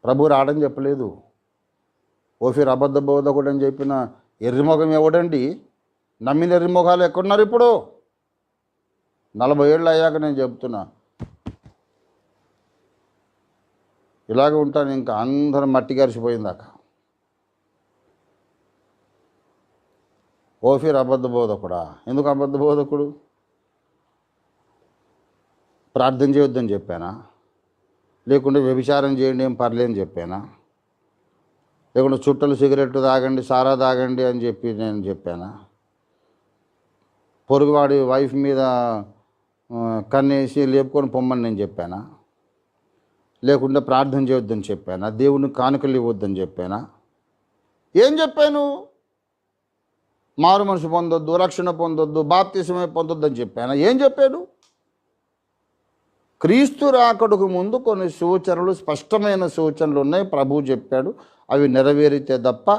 ప్రభు రాడని చెప్పలేదు. ఓఫీర్ అబద్ధ బోధకుడు అని చెప్పిన ఎర్రిమొఖం ఎవడండి? నమ్మిన ఎర్రిమొఖాలు ఎక్కడున్నారు ఇప్పుడు? 40 ఏళ్ళు అయ్యాక నేను చెప్తున్నా, ఇలాగ ఉంటాను ఇంకా అందరం మట్టి గరిచిపోయిందాక. ఓఫీర్ అబద్ధ బోధకుడా? ఎందుకు అబద్ధ బోధకుడు? ప్రార్థన చేయొద్దని చెప్పానా? లేకుంటే వ్యభిచారం చేయండి ఏం పర్లేదని చెప్పానా? లేకుంటే చుట్టలు సిగరెట్ తాగండి, సారా తాగండి అని చెప్పి నేను చెప్పానా? పొరుగువాడి వైఫ్ మీద కన్నేసి లేపుకొని పొమ్మని నేను చెప్పానా? లేకుంటే ప్రార్థన చేయొద్దని చెప్పానా? దేవుని కానుకలు ఇవ్వద్దని చెప్పానా? ఏం చెప్పాను? మారు మనసు పొందొద్దు, రక్షణ పొందొద్దు, బాప్తిసమే పొందొద్దు అని చెప్పానా? ఏం చెప్పాను? క్రీస్తు రాకడకు ముందు కొన్ని సూచనలు, స్పష్టమైన సూచనలు ఉన్నాయి. ప్రభువు చెప్పాడు, అవి నెరవేరితే తప్ప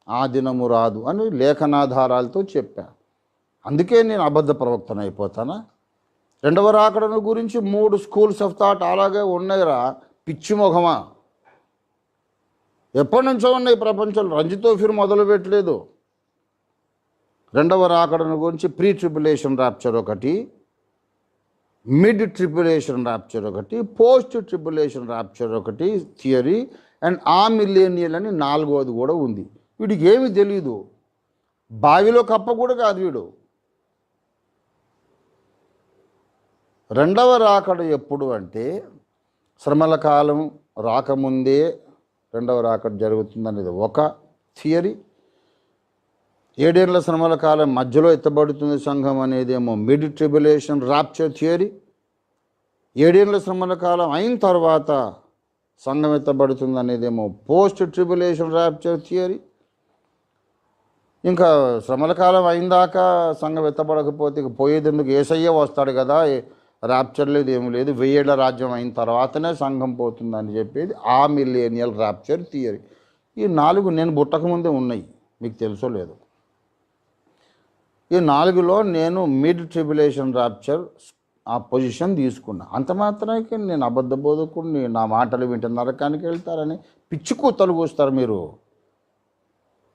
ఆ దినము రాదు అని లేఖనాధారాలతో చెప్పాను. అందుకే నేను అబద్ధ ప్రవక్తను అయిపోతానా? రెండవ రాకడను గురించి 3 స్కూల్స్ ఆఫ్ థాట్ అలాగే ఉన్నాయిరా పిచ్చి మొహమా. ఎప్పటి నుంచో ఉన్నాయి ప్రపంచంలో. రంజితోఫీర్ మొదలు పెట్టలేదు. రెండవ రాకడను గురించి ప్రీ ట్రిబులేషన్ ర్యాప్చర్ ఒకటి, మిడ్ ట్రిబులేషన్ ర్యాప్చర్ ఒకటి, పోస్ట్ ట్రిబులేషన్ ర్యాప్చర్ ఒకటి థియరీ, అండ్ ఆ మిలేనియల్ అని 4వది కూడా ఉంది. వీడికి ఏమి తెలీదు. బావిలో కప్ప కూడా కాదు వీడు. రెండవ రాకడ ఎప్పుడు అంటే శ్రమల కాలం రాకముందే రెండవ రాకడ జరుగుతుందనేది ఒక థియరీ. 7 ఏళ్ల శ్రమల కాలం మధ్యలో ఎత్తబడుతుంది సంఘం అనేదేమో మిడ్ ట్రిబులేషన్ ర్యాప్చర్ థియరీ. 7 ఏళ్ల శ్రమల కాలం అయిన తర్వాత సంఘం ఎత్తబడుతుంది అనేదేమో పోస్ట్ ట్రిబులేషన్ ర్యాప్చర్ థియరీ. ఇంకా శ్రమల కాలం అయిందాక సంఘం ఎత్తబడకపోతే ఇక పోయేందుకు యేసయ్య వస్తాడు కదా, ర్యాప్చర్ లేదు ఏమి లేదు, 1000 ఏళ్ల రాజ్యం అయిన తర్వాతనే సంఘం పోతుందని చెప్పేది ఆ మిలేనియల్ ర్యాప్చర్ థియరీ. ఈ 4 నేను పుట్టకముందే ఉన్నాయి, మీకు తెలుసో లేదు. ఈ 4లో నేను మిడ్ ట్రిబులేషన్ ర్యాప్చర్ ఆ పొజిషన్ తీసుకున్నా. అంత మాత్రానికి నేను అబద్ధ బోధకుడిని, నా మాటలు వింటే నరకానికి వెళ్తారని పిచ్చి కూతలు కూస్తారు మీరు.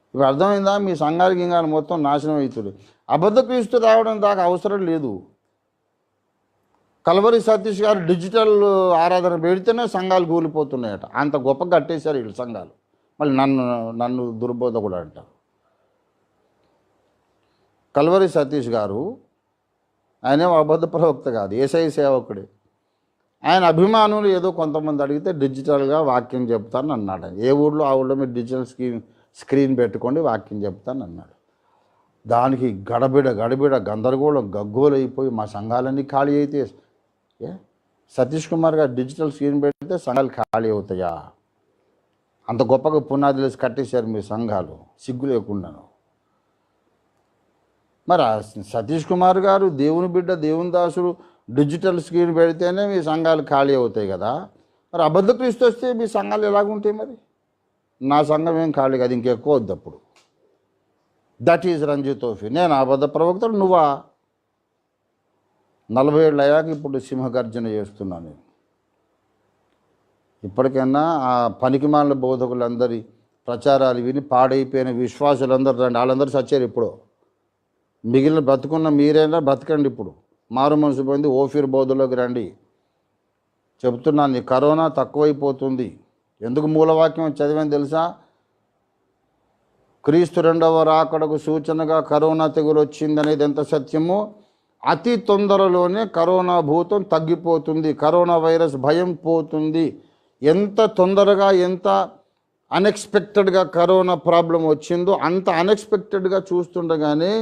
ఇప్పుడు అర్థమైందా? మీ సంఘాలకి ఇంకా మొత్తం నాశనం అవుతుంది. అబద్ధ క్రీస్తు రావడం దాకా అవసరం లేదు. కల్వరి సతీష్ గారు డిజిటల్ ఆరాధన పెడితేనే సంఘాలు కూలిపోతున్నాయట. అంత గొప్ప కట్టేశారు వీళ్ళు సంఘాలు. మళ్ళీ నన్ను దుర్బోధకుడు అంటారు. కల్వరి సతీష్ గారు ఆయనేమో అబద్ధ ప్రవక్త కాదు, యేసయ్య సేవకుడే. ఆయన అభిమానులు ఏదో కొంతమంది అడిగితే డిజిటల్గా వాక్యం చెప్తాను అన్నాడు. ఏ ఊళ్ళో ఆ ఊళ్ళో మీరు డిజిటల్ స్క్రీన్ పెట్టుకోండి వాక్యం చెప్తాను అన్నాడు. దానికి గడబిడ గందరగోళం గగ్గోలు అయిపోయి మా సంఘాలన్నీ ఖాళీ అయితే సతీష్ కుమార్ గారు డిజిటల్ స్క్రీన్ పెడితే సంఘాలు ఖాళీ అవుతాయా? అంత గొప్పగా పునాదులు కట్టేశారు మీ సంఘాలు సిగ్గు లేకుండాను. మరి సతీష్ కుమార్ గారు దేవుని బిడ్డ, దేవుని దాసుడు, డిజిటల్ స్క్రీన్ పెడితేనే మీ సంఘాలు ఖాళీ అవుతాయి కదా. మరి అబద్ధ క్రీస్తు వస్తే మీ సంఘాలు ఎలాగుంటాయి? మరి నా సంఘం ఏం ఖాళీ కాదు, ఇంకెక్కువ వద్దు అప్పుడు. దట్ ఈజ్ రంజితోఫీ. నేను అబద్ధ ప్రవక్తలు, నువ్వా? 40 ఏళ్ళు అయ్యాక ఇప్పుడు సింహగర్జన చేస్తున్నాను నేను. ఇప్పటికైనా ఆ పనికిమాలిన బోధకులందరి ప్రచారాలు విని పాడైపోయిన విశ్వాసులందరూ రండి. వాళ్ళందరూ చచ్చారు ఇప్పుడు. మిగిలిన బ్రతుకున్న మీరైనా బ్రతకండి. ఇప్పుడు మారు మనసు పొంది ఓఫీర్ బోధలోకి రండి. చెబుతున్నాను, నీ కరోనా తక్కువైపోతుంది. ఎందుకు మూలవాక్యం చదివాను తెలుసా? క్రీస్తు రెండవ రాకడకు సూచనగా కరోనా తెగులు వచ్చిందనేది ఎంత సత్యమో, అతి తొందరలోనే కరోనా భూతం తగ్గిపోతుంది, కరోనా వైరస్ భయం పోతుంది. ఎంత తొందరగా, ఎంత అన్ఎక్స్పెక్టెడ్గా కరోనా ప్రాబ్లం వచ్చిందో అంత అన్ఎక్స్పెక్టెడ్గా చూస్తుండగానే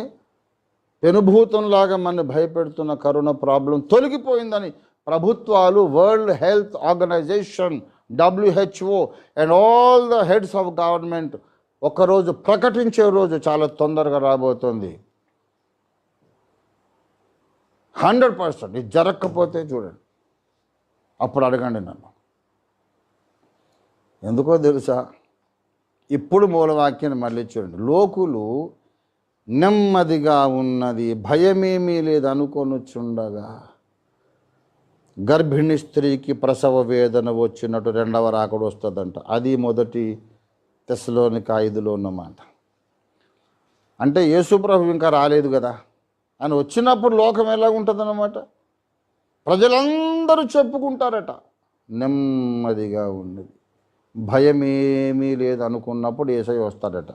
పెనుభూతంలాగా మన భయపెడుతున్న కరోనా ప్రాబ్లం తొలగిపోయిందని ప్రభుత్వాలు, world health organization, WHO and all the heads of government ఒకరోజు ప్రకటించే రోజు చాలా తొందరగా రాబోతుంది. 100%. ఇది జరగకపోతే చూడండి, అప్పుడు అడగండి నన్ను. ఎందుకో తెలుసా? ఇప్పుడు మూలవాక్యాన్ని మళ్ళీ చూడండి. లోకులు నెమ్మదిగా ఉన్నది, భయమేమీ లేదు అనుకొనుచుండగా గర్భిణీ స్త్రీకి ప్రసవ వేదన వచ్చినట్టు రెండవ రాకడు వస్తుందంట. అది మొదటి తెస్సలోనిక 5లో ఉన్నమాట. అంటే యేసుప్రభు ఇంకా రాలేదు కదా అని వచ్చినప్పుడు లోకం ఎలా ఉంటుందన్నమాట. ప్రజలందరూ చెప్పుకుంటారట, నెమ్మదిగా ఉన్నది, భయం ఏమీ లేదు అనుకున్నప్పుడు యేసయ్య వస్తాడట.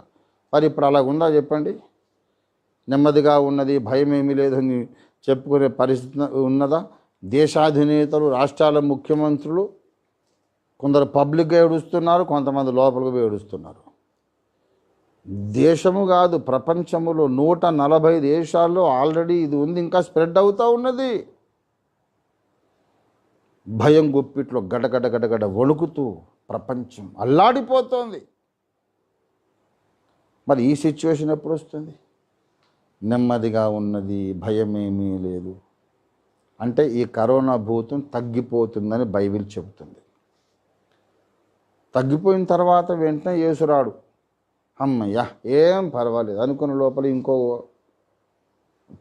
మరి ఇప్పుడు అలా ఉందా చెప్పండి? నెమ్మదిగా ఉన్నది, భయం ఏమీ లేదని చెప్పుకునే పరిస్థితి ఉన్నదా? దేశాధినేతలు, రాష్ట్రాల ముఖ్యమంత్రులు కొందరు పబ్లిక్గా ఏడుస్తున్నారు, కొంతమంది లోపలికి పోయి ఏడుస్తున్నారు. దేశము కాదు, ప్రపంచములో 140 దేశాల్లో ఆల్రెడీ ఇది ఉంది, ఇంకా స్ప్రెడ్ అవుతూ ఉన్నది. భయం గుప్పిట్లో గడగడ గడగడ వణుకుతూ ప్రపంచం అల్లాడిపోతోంది. మరి ఈ సిచ్యువేషన్ ఎప్పుడు వస్తుంది? నెమ్మదిగా ఉన్నది, భయమేమీ లేదు అంటే ఈ కరోనా భూతం తగ్గిపోతుందని బైబిల్ చెబుతుంది. తగ్గిపోయిన తర్వాత వెంటనే యేసురాడు, అమ్మయ్య ఏం పర్వాలేదు అనుకున్న లోపల ఇంకో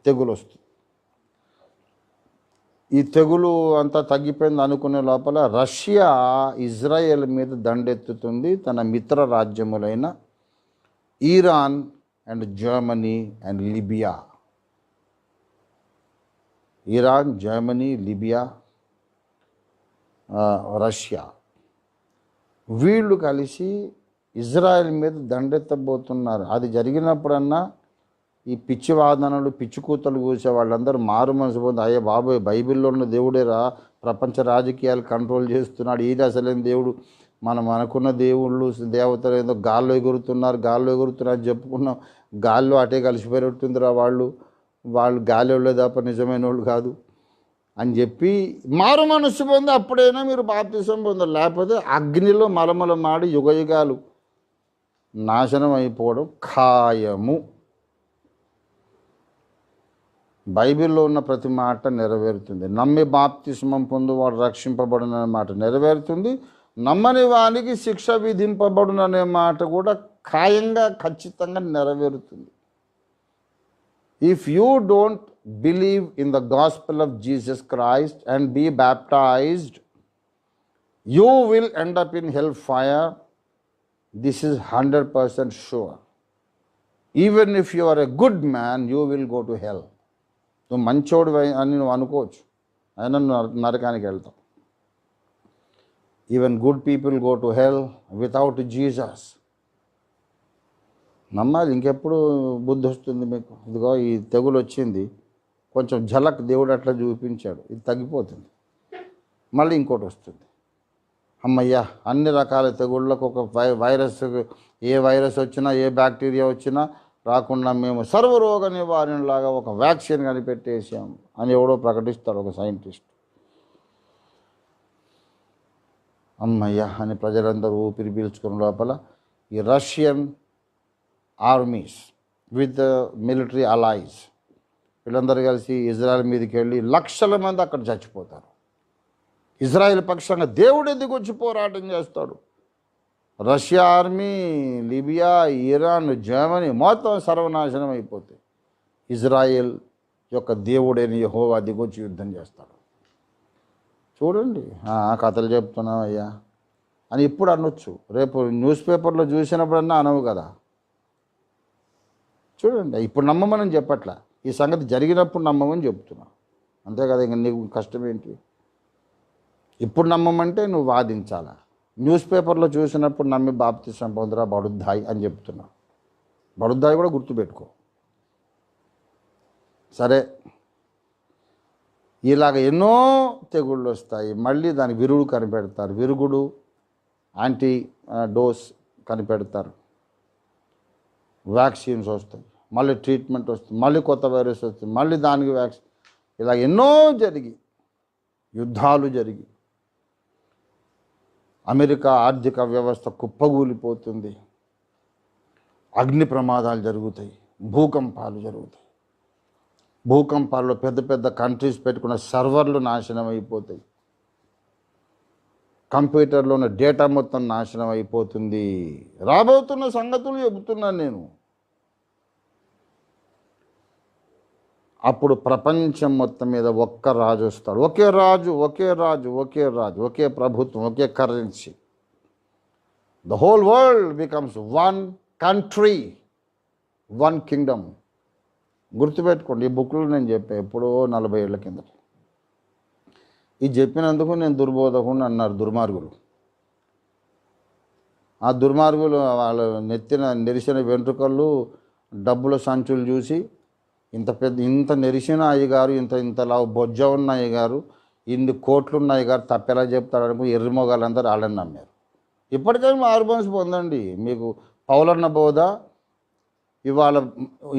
తెగులు వస్తుంది. ఈ తెగులు అంతా తగ్గిపోయింది అనుకునే లోపల రష్యా ఇజ్రాయెల్ మీద దండెత్తుతుంది. తన మిత్ర రాజ్యములైన Iran and Germany and Libya. Iran, Germany, Libya, Russia వీళ్ళు కలిసి ఇజ్రాయెల్ మీద దండెత్తబోతున్నారు. అది జరిగినప్పుడన్నా ఈ పిచ్చి వాదనలు, పిచ్చి కూతలు కూసే వాళ్ళందరూ మారు మనసు పొంది, అయ్యే బాబోయ్ బైబిల్లో ఉన్న దేవుడేరా ప్రపంచ రాజకీయాలు కంట్రోల్ చేస్తున్నాడు, ఈయన అసలేం దేవుడు, మనం అనుకున్న దేవుళ్ళు దేవతలు ఏదో గాల్లో ఎగురుతున్నారు చెప్పుకున్నాం, గాల్లో అటే కలిసిపోతుందిరా వాళ్ళు గాలి వాళ్ళే తప్ప నిజమైన వాళ్ళు కాదు అని చెప్పి మారు మనస్సు పొంది అప్పుడైనా మీరు బాప్తిసం పొందారు. లేకపోతే అగ్నిలో మలమల మాడి యుగయుగాలు నాశనం అయిపోవడం ఖాయము. బైబిల్లో ఉన్న ప్రతి మాట నెరవేరుతుంది. నమ్మి బాప్తిస్మం పొందువాడు రక్షింపబడుననే మాట నెరవేరుతుంది. నమ్మని వానికి శిక్ష విధింపబడుననే మాట కూడా ఖాయంగా ఖచ్చితంగా నెరవేరుతుంది. If you don't believe in the gospel of Jesus Christ and be baptized, you will end up in hellfire. This is 100% sure. Even if you are a good man, you will go to hell. నువ్వు మంచోడు అని నువ్వు అనుకోవచ్చు, అయినా నువ్వు నరకానికి వెళ్తావు. Even good people go to hell without Jesus. నమ్మాలి. ఇంకెప్పుడు బుద్ధి వస్తుంది మీకు? ఇదిగో ఈ తెగులు వచ్చింది, కొంచెం ఝలక్ దేవుడు అట్లా చూపించాడు, ఇది తగ్గిపోతుంది, మళ్ళీ ఇంకోటి వస్తుంది. అమ్మయ్యా, అన్ని రకాల తెగుళ్ళకు ఒక వైరస్, ఏ వైరస్ వచ్చినా ఏ బ్యాక్టీరియా వచ్చినా రాకుండా మేము సర్వరోగ నివారణలాగా ఒక వ్యాక్సిన్ కనిపెట్టేసాం అని ఎవడో ప్రకటిస్తాడు ఒక సైంటిస్ట్. అమ్మయ్యా అని ప్రజలందరూ ఊపిరి పీల్చుకున్న లోపల ఈ Russian armies with military allies వీళ్ళందరూ కలిసి ఇజ్రాయెల్ మీదకి వెళ్ళి లక్షల మంది అక్కడ చచ్చిపోతారు. ఇజ్రాయెల్ పక్షంగా దేవుడు ఎందుకు వచ్చి పోరాటం చేస్తాడు. Russia army, Libya, Iran, Germany మొత్తం సర్వనాశనం అయిపోతాయి. ఇజ్రాయెల్ యొక్క దేవుడైన యెహోవా దిగొచ్చి యుద్ధం చేస్తాడు. చూడండి, కథలు చెప్తున్నావు అయ్యా అని ఇప్పుడు అనొచ్చు, రేపు న్యూస్ పేపర్లో చూసినప్పుడన్నా అనవు కదా. చూడండి, ఇప్పుడు నమ్మమని చెప్పట్లా, ఈ సంగతి జరిగినప్పుడు నమ్మమని చెప్తున్నా, అంతే కదా. ఇంక నీకు కష్టం ఏంటి? ఇప్పుడు నమ్మమంటే నువ్వు వాదించాలా. న్యూస్ పేపర్లో చూసినప్పుడు నమ్మి బాప్తిసం పొందరా బడుద్దాయి అని చెప్తున్నా. బడుద్దాయి కూడా గుర్తుపెట్టుకో. సరే, ఇలాగ ఎన్నో తెగుళ్ళు వస్తాయి. మళ్ళీ దానికి విరుగుడు కనిపెడతారు, విరుగుడు యాంటీ డోస్ కనిపెడతారు, వ్యాక్సిన్స్ వస్తాయి, మళ్ళీ ట్రీట్మెంట్ వస్తుంది, మళ్ళీ కొత్త వైరస్ వస్తుంది, మళ్ళీ దానికి వ్యాక్సిన్. ఇలా ఎన్నో జరిగి యుద్ధాలు జరిగి అమెరికా ఆర్థిక వ్యవస్థ కుప్పగూలిపోతుంది, అగ్ని ప్రమాదాలు జరుగుతాయి, భూకంపాలు జరుగుతాయి. భూకంపాల్లో పెద్ద పెద్ద కంట్రీస్ పెట్టుకున్న సర్వర్లు నాశనం అయిపోతాయి, కంప్యూటర్లో ఉన్న డేటా మొత్తం నాశనం అయిపోతుంది. రాబోతున్న సంగతులు చెబుతున్నాను నేను. అప్పుడు ప్రపంచం మొత్తం మీద ఒక్క రాజు వస్తాడు. ఒకే రాజు, ఒకే రాజు, ఒకే రాజు, ఒకే ప్రభుత్వం, ఒకే currency. The whole world becomes one country, one kingdom. గుర్తుపెట్టుకోండి, ఈ బుక్లో నేను చెప్పాను ఎప్పుడో 40 ఏళ్ల కింద. ఇది చెప్పినందుకు నేను దుర్బోధకుని అన్నారు దుర్మార్గులు. ఆ దుర్మార్గులు వాళ్ళ నెత్తిన నెరిసిన వెంట్రుకలు, డబ్బుల సంచులు చూసి ఇంత నెరిసిన అయ్యగారు, ఇంతలా బొజ్జ ఉన్న అయ్యగారు, ఇన్ని కోట్లున్న అయ్యగారు తప్పెలా చెప్తాడు అనుకుని ఎర్రిమొగాళ్ళందరూ వాళ్ళని నమ్మారు. ఇప్పటికైనా మారుమనసు పొందండి. మీకు పౌలన్న బోధ ఇవాళ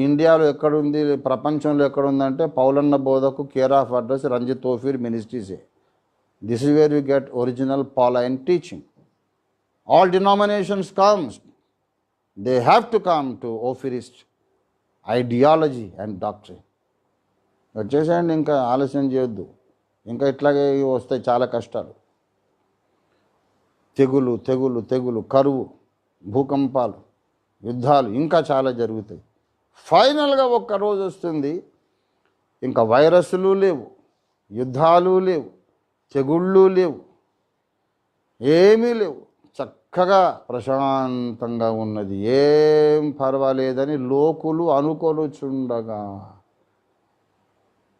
ఇండియాలో ఎక్కడుంది, ప్రపంచంలో ఎక్కడుందంటే పౌలన్న బోధకు కేర్ ఆఫ్ అడ్రస్ రంజిత్ తోఫీర్ మినిస్ట్రీసే. This is where you get original Pauline teaching. All denominations comes, they have to come to Ophirist ideology and doctrine. వచ్చేసేయండి, ఇంకా ఆలస్యం చేయొద్దు. ఇంకా ఇట్లాగే వస్తాయి చాలా కష్టాలు, తెగులు తెగులు తెగులు, కరువు, భూకంపాలు, యుద్ధాలు ఇంకా చాలా జరుగుతాయి. ఫైనల్గా ఒక్కరోజు వస్తుంది, ఇంకా వైరస్లు లేవు, యుద్ధాలు లేవు, తెగుళ్ళు లేవు, ఏమీ లేవు. చక్కగా ప్రశాంతంగా ఉన్నది, ఏం పర్వాలేదని లోకులు అనుకొనుచుండగా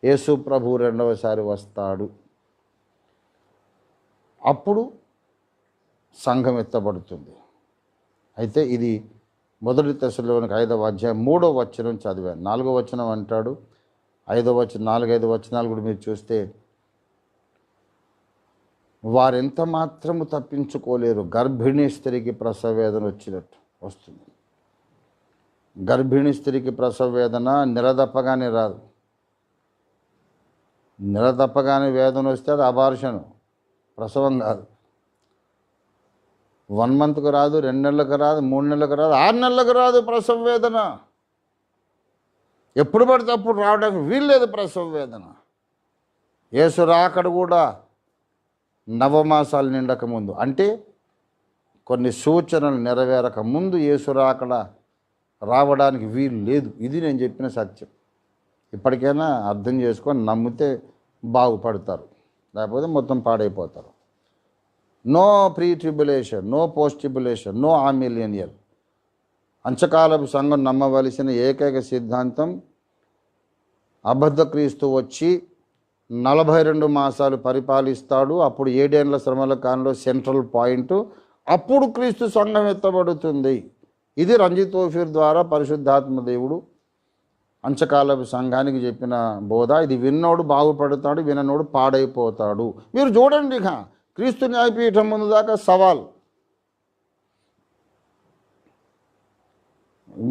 యేసు ప్రభు రెండవసారి వస్తాడు. అప్పుడు సంఘం ఎత్తబడుతుంది. అయితే ఇది 1 తెస్సలోనికై 5వ అధ్యాయం 3వ వచనం చదివాను. 4వ వచనం అంటాడు, 5వ వచనం, 4-5 వచనాలు కూడా మీరు చూస్తే వారెంత మాత్రము తప్పించుకోలేరు. గర్భిణీ స్త్రీకి ప్రసవ వేదన వచ్చినట్టు వస్తుంది. గర్భిణీ స్త్రీకి ప్రసవ వేదన నిరదప్పగానే రాదు. నిరదప్పగానే వేదన వస్తే అది అబార్షను, ప్రసవం కాదు. 1 మంత్కు రాదు, 2 నెలలకు రాదు, 3 నెలలకు రాదు, 6 నెలలకు రాదు ప్రసవ వేదన. ఎప్పుడు పడితే అప్పుడు రావడానికి వీల్లేదు ప్రసవ వేదన. యేసు రాకడ కూడా 9 మాసాలు నిండక ముందు, అంటే కొన్ని సూచనలు నెరవేరక ముందు యేసు రాకడ రావడానికి వీలు లేదు. ఇది నేను చెప్పిన సత్యం. ఇప్పటికైనా అర్థం చేసుకొని నమ్మితే బాగుపడతారు, లేకపోతే మొత్తం పాడైపోతారు. No pre tribulation, no post tribulation, no amillennial. అంచకాలపు సంఘం నమ్మవలసిన ఏకైక సిద్ధాంతం అబద్ధ క్రీస్తు వచ్చి 42 మాసాలు పరిపాలిస్తాడు. అప్పుడు 7 ఏళ్ల శ్రమల కాలంలో సెంట్రల్ పాయింట్. అప్పుడు క్రీస్తు సంఘం ఎత్తబడుతుంది. ఇది రంజిత్ తోఫీర్ ద్వారా పరిశుద్ధాత్మ దేవుడు అంచకాలపు సంఘానికి చెప్పిన బోధ. ఇది విన్నోడు బాగుపడతాడు, విననోడు పాడైపోతాడు. మీరు చూడండి, ఇక క్రీస్తు న్యాయపీఠం ముందు దాకా సవాల్.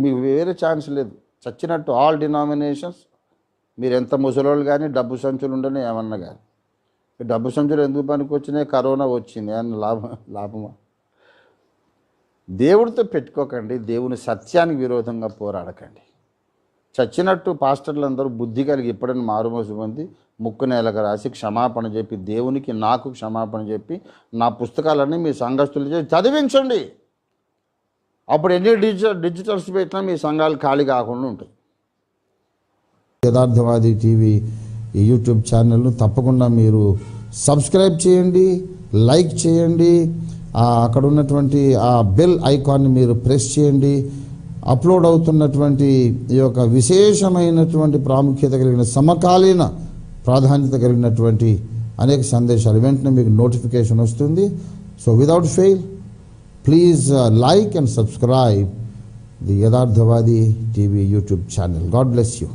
మీకు వేరే ఛాన్స్ లేదు. చచ్చినట్టు ఆల్ డినామినేషన్స్, మీరు ఎంత ముసలోళ్ళు కానీ డబ్బు సంచులు ఉండని ఏమన్నా కానీ. డబ్బు సంచులు ఎందుకు పనికి వచ్చినాయి? కరోనా వచ్చింది అని లాభమా? దేవుడితో పెట్టుకోకండి, దేవుని సత్యానికి విరోధంగా పోరాడకండి. చచ్చినట్టు పాస్టర్లందరూ బుద్ధి కలిగి ఎప్పుడైనా మారుమోసు పొంది ముక్కు నేలకు రాసి క్షమాపణ చెప్పి, దేవునికి నాకు క్షమాపణ చెప్పి, నా పుస్తకాలన్నీ మీ సంఘస్థులు చేసి చదివించండి. అప్పుడు ఎన్ని డిజిటల్స్ పెట్టినా మీ సంఘాలు ఖాళీ కాకుండా ఉంటాయి. యథార్థవాది టీవీ ఈ యూట్యూబ్ ఛానల్ను తప్పకుండా మీరు సబ్స్క్రైబ్ చేయండి, లైక్ చేయండి. అక్కడ ఉన్నటువంటి ఆ బెల్ ఐకాన్ని మీరు ప్రెస్ చేయండి. అప్లోడ్ అవుతున్నటువంటి ఈ యొక్క విశేషమైనటువంటి ప్రాముఖ్యత కలిగిన, సమకాలీన ప్రాధాన్యత కలిగినటువంటి అనేక సందేశాలు వెంటనే మీకు నోటిఫికేషన్ వస్తుంది. So without fail, please like and subscribe the Yadharthavadi TV YouTube channel. God bless you.